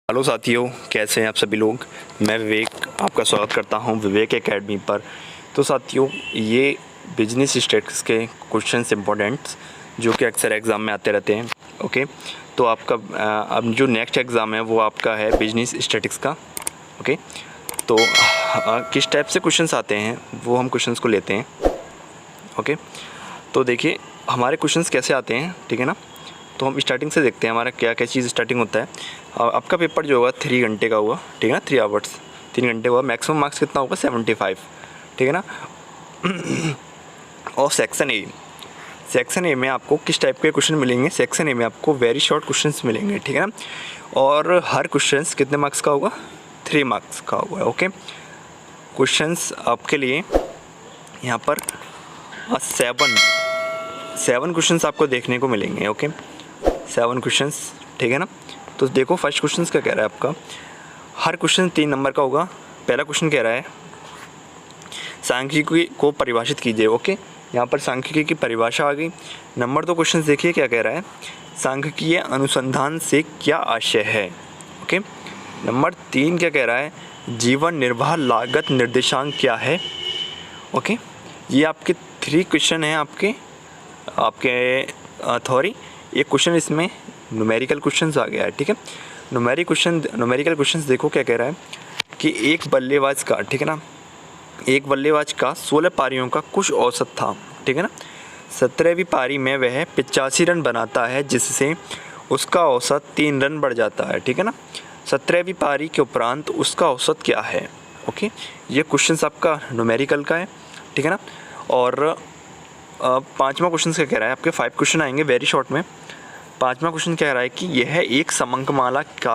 Hello साथियों, कैसे हैं आप सभी लोग। मैं विवेक आपका स्वागत करता हूं विवेक एकेडमी पर। तो साथियों, ये बिजनेस स्टैटिस्टिक्स के क्वेश्चंस इंपॉर्टेंट्स जो कि अक्सर एग्ज़ाम में आते रहते हैं। ओके, तो आपका अब जो नेक्स्ट एग्ज़ाम है वो आपका है बिजनेस स्टैटिस्टिक्स का। ओके, तो किस टाइप से क्वेश्चंस आते हैं वो हम क्वेश्चंस को लेते हैं। ओके, तो देखिए हमारे क्वेश्चंस कैसे आते हैं, ठीक है ना। तो हम स्टार्टिंग से देखते हैं हमारा क्या क्या चीज़ स्टार्टिंग होता है। आपका पेपर जो होगा 3 घंटे का होगा, ठीक है ना, 3 आवर्स 3 घंटे हुआ। मैक्सिमम मार्क्स कितना होगा 75, ठीक है ना। और सेक्शन ए में आपको किस टाइप के क्वेश्चन मिलेंगे। सेक्शन ए में आपको वेरी शॉर्ट क्वेश्चंस मिलेंगे, ठीक है ना। और हर क्वेश्चंस कितने मार्क्स का होगा, 3 मार्क्स का होगा। ओके, क्वेश्चंस आपके लिए यहाँ पर 7 क्वेश्चंस आपको देखने को मिलेंगे। ओके, 7 क्वेश्चंस, ठीक है ना। तो देखो फर्स्ट क्वेश्चन क्या कह रहा है आपका, हर क्वेश्चन 3 नंबर का होगा। पहला क्वेश्चन कह रहा है सांख्यिकी को परिभाषित कीजिए। ओके, यहाँ पर सांख्यिकी की परिभाषा आ गई। नंबर 2 क्वेश्चन देखिए क्या कह रहा है, सांख्यिकीय अनुसंधान से क्या आशय है। ओके, नंबर 3 क्या कह रहा है, जीवन निर्वाह लागत निर्देशांक क्या है। ओके, ये आपके 3 क्वेश्चन हैं आपके थ्योरी। एक क्वेश्चन इसमें न्यूमेरिकल क्वेश्चंस आ गया है, ठीक है। न्यूमेरिकल क्वेश्चंस देखो क्या कह रहा है कि एक बल्लेबाज का, ठीक है ना, एक बल्लेबाज का 16 पारियों का कुछ औसत था, ठीक है ना। 17वीं पारी में वह 85 रन बनाता है जिससे उसका औसत 3 रन बढ़ जाता है, ठीक है ना। 17वीं पारी के उपरांत उसका औसत क्या है। ओके, ये क्वेश्चन आपका न्यूमेरिकल का है, ठीक है ना। और 5वां क्वेश्चन क्या कह रहा है, आपके 5 क्वेश्चन आएंगे वेरी शॉर्ट में। 5वां क्वेश्चन कह रहा है कि यह एक समंकमाला का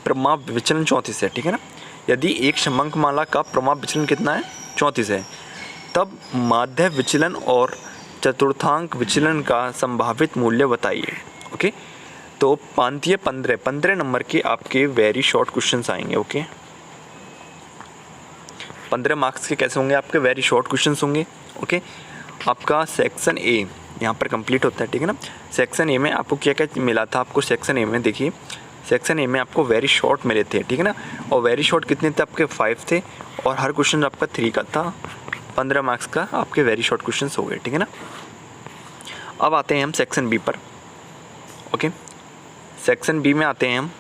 प्रमाप विचलन 34 है, ठीक है ना। यदि एक समंकमाला का प्रमाप विचलन कितना है, 34 है, तब माध्य विचलन और चतुर्थांक विचलन का संभावित मूल्य बताइए। ओके, तो 15 नंबर के आपके वेरी शॉर्ट क्वेश्चंस आएंगे। ओके, 15 मार्क्स के कैसे होंगे, आपके वेरी शॉर्ट क्वेश्चंस होंगे। ओके, आपका सेक्शन ए यहाँ पर कंप्लीट होता है, ठीक है ना। सेक्शन ए में आपको क्या क्या मिला था, आपको सेक्शन ए में देखिए, सेक्शन ए में आपको वेरी शॉर्ट मिले थे, ठीक है ना। और वेरी शॉर्ट कितने थे आपके, 5 थे। और हर क्वेश्चन आपका 3 का था। 15 मार्क्स का आपके वेरी शॉर्ट क्वेश्चन हो गए, ठीक है ना। अब आते हैं हम सेक्शन बी पर। ओके, सेक्शन बी में आते हैं हम,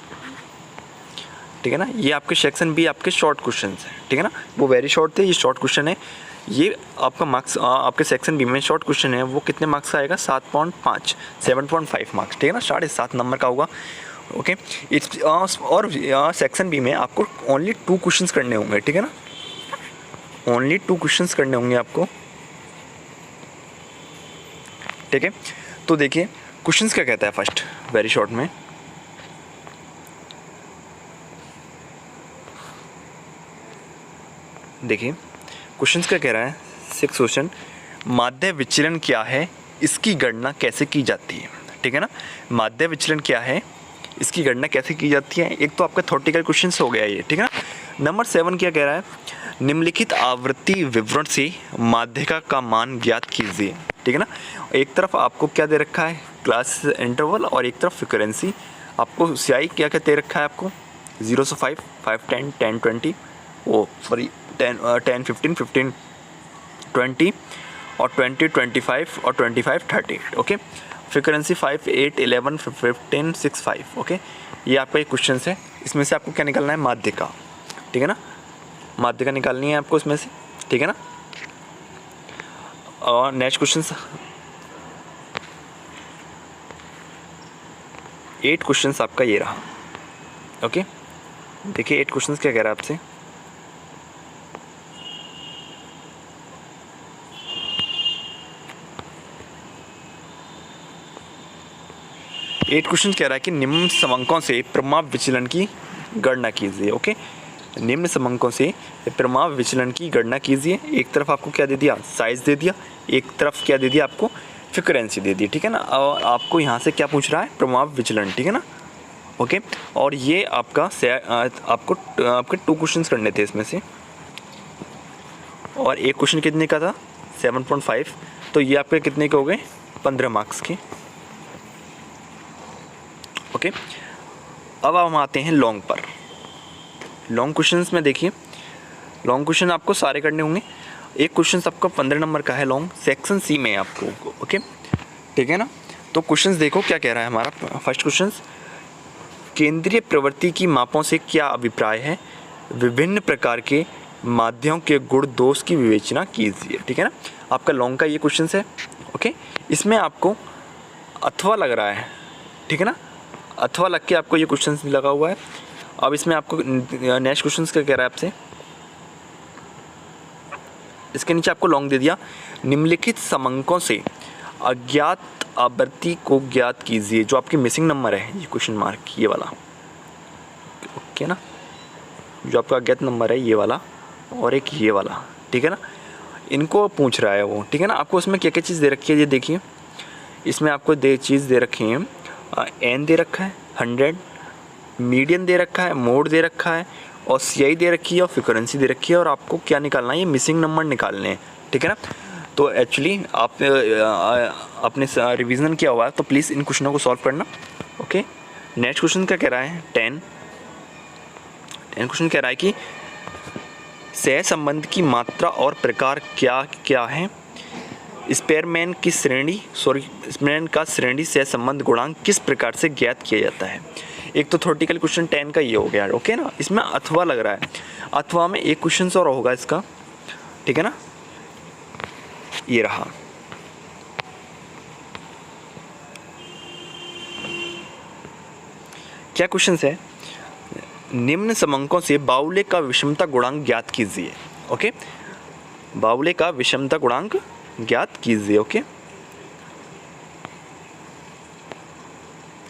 ठीक है ना। ये आपके सेक्शन बी आपके शॉर्ट क्वेश्चन हैं, ठीक है ना। वो वेरी शॉर्ट थे, ये शॉर्ट क्वेश्चन है। ये आपका मार्क्स आपके सेक्शन बी में शॉर्ट क्वेश्चन है वो कितने मार्क्स का आएगा, 7.5 मार्क्स, ठीक है ना, 7.5 नंबर का होगा। ओके, और सेक्शन बी में आपको ओनली 2 क्वेश्चंस करने होंगे, ठीक है ना। ओनली 2 क्वेश्चंस करने होंगे आपको, ठीक है। तो देखिए क्वेश्चंस क्या कहता है फर्स्ट वेरी शॉर्ट में, देखिए क्वेश्चंस क्या कह रहा है। 6 क्वेश्चन, माध्य विचलन क्या है, इसकी गणना कैसे की जाती है, ठीक है ना। माध्य विचलन क्या है, इसकी गणना कैसे की जाती है। एक तो आपका थ्योरेटिकल क्वेश्चंस हो गया ये, ठीक है ना। नंबर 7 क्या कह रहा है, निम्नलिखित आवृत्ति विवरण से माध्यिका का मान ज्ञात कीजिए, ठीक है ना। एक तरफ आपको क्या दे रखा है, क्लास इंटरवल, और एक तरफ फ्रीक्वेंसी। आपको CI क्या क्या दे रखा है, आपको 0 से 5, 5, 10, 10, 20, 10, 15, 15, 20 और 20, 25 और 25, 30। Okay, frequency 5, 8, 11, 15, 6, 5। ओके, ये आपका एक क्वेश्चन है। इसमें से आपको क्या निकालना है, माध्यिका, ठीक है ना। माध्यिका निकालनी है आपको इसमें से, ठीक है ना। और नेक्स्ट क्वेश्चन 8 क्वेश्चन आपका ये रहा। ओके, देखिए 8 क्वेश्चन क्या कह रहा है आपसे, क्वेश्चन कह रहा है कि निम्न समंकों से प्रमाप विचलन की गणना कीजिए। ओके, निम्न समंकों से प्रमाप विचलन की गणना कीजिए। एक तरफ आपको क्या दे दिया, साइज दे दिया, एक तरफ क्या दे दिया, आपको फ्रीक्वेंसी दे दी, ठीक है ना। और आपको यहाँ से क्या पूछ रहा है, प्रमाप विचलन, ठीक है ना। ओके, और ये आपका आपके 2 क्वेश्चन करने थे इसमें से, और एक क्वेश्चन कितने का था, 7.5। तो ये आपके कितने के हो गए, 15 मार्क्स के। ओके, अब हम आते हैं लॉन्ग पर। लॉन्ग क्वेश्चंस में देखिए, लॉन्ग क्वेश्चन आपको सारे करने होंगे। एक क्वेश्चन आपका 15 नंबर का है लॉन्ग, सेक्शन सी में आपको, ओके ठीक है ना। तो क्वेश्चंस देखो क्या कह रहा है हमारा। फर्स्ट क्वेश्चन, केंद्रीय प्रवृत्ति की मापों से क्या अभिप्राय है, विभिन्न प्रकार के माध्यमों के गुण दोष की विवेचना कीजिए, ठीक है ना। आपका लॉन्ग का ये क्वेश्चन है, ओके। इसमें आपको अथवा लग रहा है, ठीक है ना, अथवा लग के आपको ये क्वेश्चन लगा हुआ है। अब इसमें आपको नेक्स्ट क्वेश्चन क्या कह रहा है आपसे, इसके नीचे आपको लॉन्ग दे दिया, निम्नलिखित समंकों से अज्ञात आवृत्ति को ज्ञात कीजिए। जो आपकी मिसिंग नंबर है, ये क्वेश्चन मार्क ये वाला, ओके ना, जो आपका अज्ञात नंबर है ये वाला और एक ये वाला, ठीक है ना, इनको पूछ रहा है वो, ठीक है ना। आपको उसमें क्या क्या चीज़ दे रखी है, ये देखिए इसमें आपको चीज़ दे रखी है, एन दे रखा है 100, मीडियन दे रखा है, मोड दे रखा है और सीआई दे रखी है और फ्रीक्वेंसी दे रखी है, और आपको क्या निकालना है, ये मिसिंग नंबर निकालने हैं, ठीक है ना। तो एक्चुअली आपने रिवीजन किया हुआ है, तो प्लीज़ इन क्वेश्चनों को सॉल्व करना, ओके। नेक्स्ट क्वेश्चन क्या कह रहा है, 10 क्वेश्चन कह रहा है कि सहसंबंध की मात्रा और प्रकार क्या क्या है, स्पेयरमैन का श्रेणी सहसंबंध गुणांक किस प्रकार से ज्ञात किया जाता है। एक तो थ्योरेटिकल क्वेश्चन 10 का ये हो गया, ओके ना। इसमें अथवा लग रहा है, अथवा में एक क्वेश्चन और होगा इसका, ठीक है ना, ये रहा। क्या क्वेश्चन है, निम्न समंकों से बाउले का विषमता गुणांक ज्ञात कीजिए, ओके। बाउले का विषमता गुणांक ज्ञात कीजिए, ओके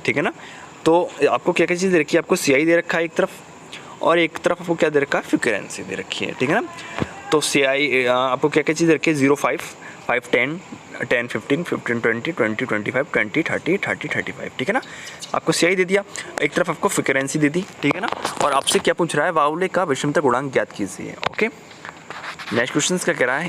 ठीक है ना। तो आपको क्या क्या चीज़ दे रखी है, आपको सीआई दे रखा है एक तरफ, और एक तरफ आपको क्या दे रखा है, फ्रीक्वेंसी दे रखी है, ठीक है ना। तो सीआई आपको क्या क्या चीज़ दे रखी है, 0, 5, 5, 10, 10, 15, 15, 20, 20, 25, 20, 30, 30, 35, ठीक है ना। आपको सीआई दे दिया, एक तरफ आपको फ्रीक्वेंसी दे दी, ठीक है ना। और आपसे क्या पूछ रहा है, बाउले का विषमता गुणांक ज्ञात कीजिए, ओके। नेक्स्ट क्वेश्चन क्या कह रहा है,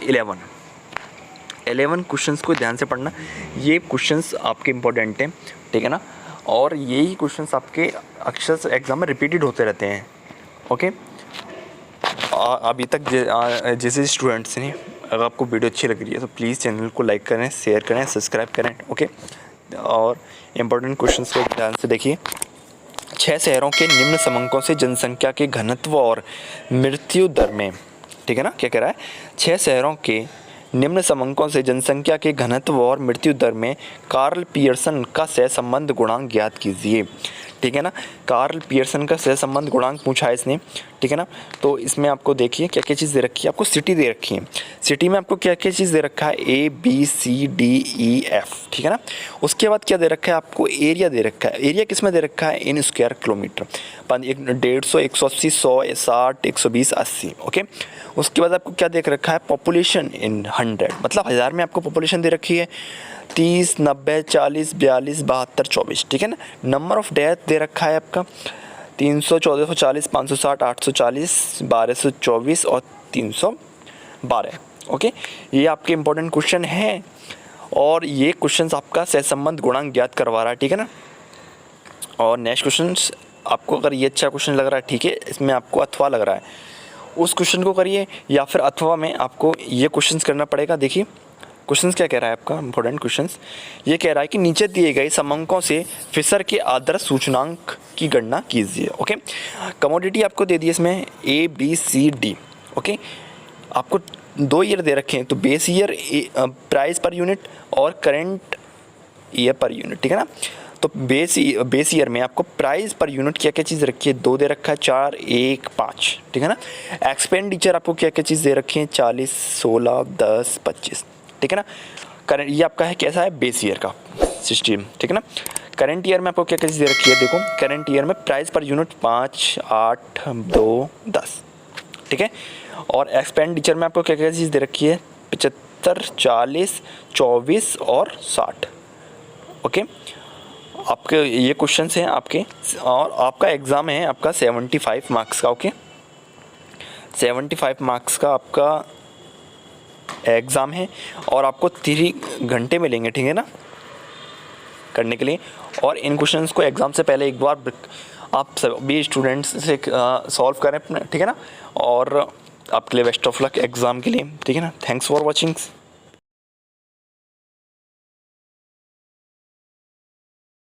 11 क्वेश्चंस को ध्यान से पढ़ना। ये क्वेश्चंस आपके इंपॉर्टेंट हैं, ठीक है ना, और यही क्वेश्चंस आपके अक्सर एग्जाम में रिपीटेड होते रहते हैं, ओके। अभी तक जैसे स्टूडेंट्स ने, अगर आपको वीडियो अच्छी लग रही है तो प्लीज़ चैनल को लाइक करें, शेयर करें, सब्सक्राइब करें, ओके। और इम्पोर्टेंट क्वेश्चंस को ध्यान से देखिए। 6 शहरों के निम्न समंकों से जनसंख्या के घनत्व और मृत्यु दर में, ठीक है ना, क्या कह रहा है, 6 शहरों के निम्न समंकों से जनसंख्या के घनत्व और मृत्यु दर में कार्ल पियर्सन का सहसंबंध गुणांक ज्ञात कीजिए, ठीक है ना। कार्ल पियर्सन का सहसंबंध गुणांक पूछा है इसने, ठीक है ना। तो इसमें आपको देखिए क्या क्या चीज़ दे रखी है, आपको सिटी दे रखी है, सिटी में आपको क्या क्या चीज़ दे रखा है, ABCDEF, ठीक है ना। उसके बाद क्या दे रखा है, आपको एरिया दे रखा है, एरिया किस में दे रखा है, इन स्क्वायर किलोमीटर, 150, 180, 100, 60, 120, 80, ओके। उसके बाद आपको क्या देख रखा है, पॉपुलेशन इन 100, मतलब 1000 में आपको पॉपुलेशन दे रखी है, 30, 90, 40, 42, 72, 24, ठीक है ना। नंबर ऑफ डेथ दे रखा है आपका 300, 1440, 560, 840, 1224 और 312, ओके। ये आपके इंपॉर्टेंट क्वेश्चन हैं, और ये क्वेश्चन आपका सहसंबंध गुणांक ज्ञात करवा रहा है, ठीक है ना। और नेक्स्ट क्वेश्चन आपको अगर ये अच्छा क्वेश्चन लग रहा है, ठीक है, इसमें आपको अथवा लग रहा है, उस क्वेश्चन को करिए, या फिर अथवा में आपको ये क्वेश्चन करना पड़ेगा। देखिए क्वेश्चन क्या कह रहा है आपका इंपॉर्टेंट क्वेश्चन, ये कह रहा है कि नीचे दिए गए समंकों से फिशर के आदर्श सूचकांक की गणना कीजिए, ओके। कमोडिटी आपको दे दी इसमें ABCD, ओके। आपको 2 ईयर दे रखे हैं, तो base year price per unit और करंट ईयर पर यूनिट, ठीक है ना। तो बेस ईयर में आपको प्राइस पर यूनिट क्या क्या चीज़ रखी है, 2 दे रखा है, 4, 1, 5, ठीक है ना। एक्सपेंडिचर आपको क्या क्या चीज़ दे रखी है, 40, 16, 10, 25, ठीक है ना। करंट ये आपका है कैसा है, बेस ईयर का सिस्टम, ठीक है ना। करंट ईयर में आपको क्या क्या चीज़ दे रखी है, देखो करंट ईयर में प्राइस पर यूनिट 5, 8, 2, 10, ठीक है। और एक्सपेंडिचर में आपको क्या क्या चीज़ दे रखी है, 75, 40, 24 और 60, ओके। आपके ये क्वेश्चंस हैं आपके, और आपका एग्ज़ाम है आपका 75 मार्क्स का, ओके। 75 मार्क्स का आपका एग्ज़ाम है, और आपको 3 घंटे मिलेंगे, ठीक है ना, करने के लिए। और इन क्वेश्चंस को एग्ज़ाम से पहले एक बार आप सभी स्टूडेंट्स से सॉल्व करें अपने, ठीक है ना। और आपके लिए बेस्ट ऑफ लक एग्ज़ाम के लिए, ठीक है ना। Thanks for watching.